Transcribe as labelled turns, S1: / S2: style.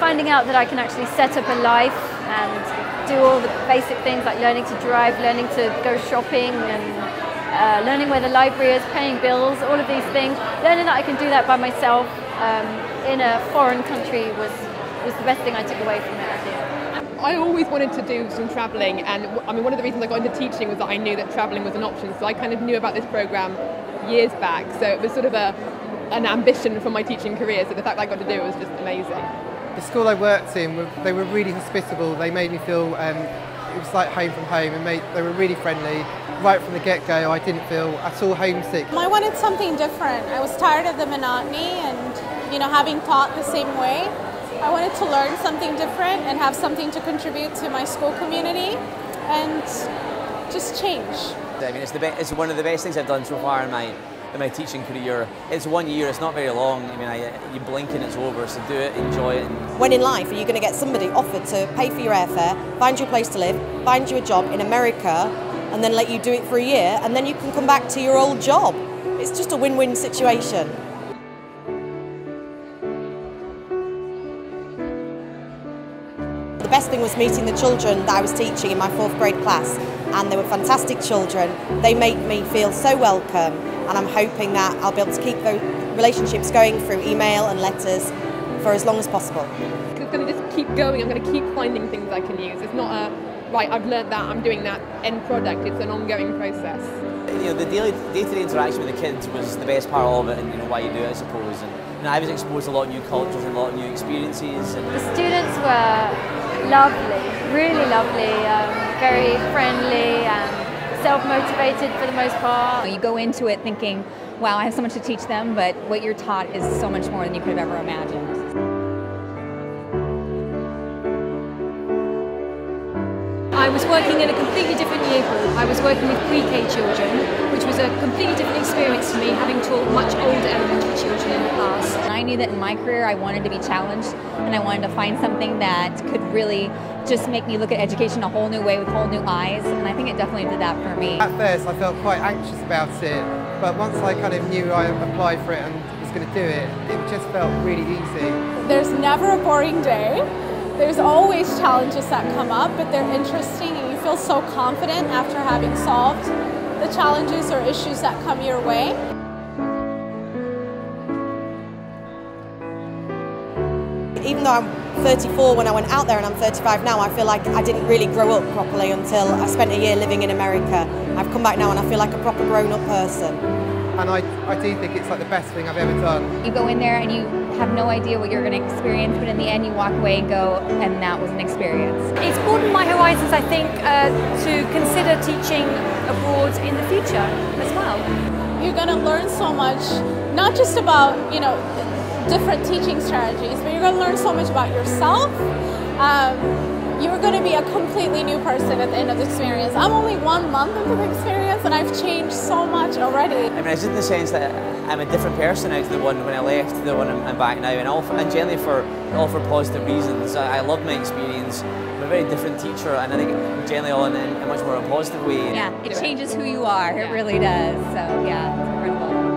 S1: finding out that I can actually set up a life and do all the basic things like learning to drive, learning to go shopping, and learning where the library is, paying bills, all of these things. Learning that I can do that by myself in a foreign country was the best thing I took away from it, I think.
S2: I always wanted to do some travelling, and I mean, one of the reasons I got into teaching was that I knew that travelling was an option, so I kind of knew about this programme years back, so it was sort of an ambition for my teaching career, so the fact that I got to do it was just amazing.
S3: The school I worked in, they were really hospitable. They made me feel it was like home from home, and they were really friendly. Right from the get-go, I didn't feel at all homesick.
S4: I wanted something different. I was tired of the monotony and, you know, having taught the same way. I wanted to learn something different and have something to contribute to my school community and just change.
S5: I mean, it's one of the best things I've done so far in my teaching career. It's 1 year, it's not very long. I mean, you blink and it's over, so do it, enjoy it.
S6: When in life are you going to get somebody offered to pay for your airfare, find you a place to live, find you a job in America, and then let you do it for a year, and then you can come back to your old job? It's just a win-win situation. The best thing was meeting the children that I was teaching in my 4th grade class, and they were fantastic children. They made me feel so welcome, and I'm hoping that I'll be able to keep those relationships going through email and letters for as long as possible.
S2: I'm going to just keep going, I'm going to keep finding things I can use. It's not right, I've learned that, I'm doing that end product. It's an ongoing process.
S5: You know, the day-to-day interaction with the kids was the best part of it, and you know why you do it, I suppose. And you know, I was exposed to a lot of new cultures and a lot of new experiences. And
S1: the students were lovely, really lovely, very friendly and self-motivated for the most part.
S7: You go into it thinking, wow, I have so much to teach them, but what you're taught is so much more than you could have ever imagined.
S8: I was working in a completely different year group. I was working with pre-K children, which was a completely different experience for me, having taught much older elementary children in the past.
S7: I knew that in my career I wanted to be challenged, and I wanted to find something that could really just make me look at education a whole new way with whole new eyes, and I think it definitely did that for me.
S3: At first I felt quite anxious about it, but once I kind of knew I applied for it and was going to do it, it just felt really easy.
S4: There's never a boring day. There's always challenges that come up, but they're interesting and you feel so confident after having solved the challenges or issues that come your way.
S6: Even though I'm 34 when I went out there and I'm 35 now, I feel like I didn't really grow up properly until I spent a year living in America. I've come back now and I feel like a proper grown-up person.
S3: And I do think it's like the best thing I've ever done.
S7: You go in there and you have no idea what you're going to experience, but in the end you walk away and go, and that was an experience.
S8: It's broadened my horizons, I think, to consider teaching abroad in the future as well.
S4: You're going to learn so much, not just about, you know, different teaching strategies, but you're going to learn so much about yourself. You're going to be a completely new person at the end of the experience. I'm only 1 month into the experience and I've changed so much already.
S5: I mean, it's in the sense that I'm a different person now to the one when I left, to the one I'm back now, and generally all for positive reasons. I love my experience. I'm a very different teacher, and I think generally all in a much more positive way.
S7: Yeah, it changes who you are. It really does. So yeah, it's incredible.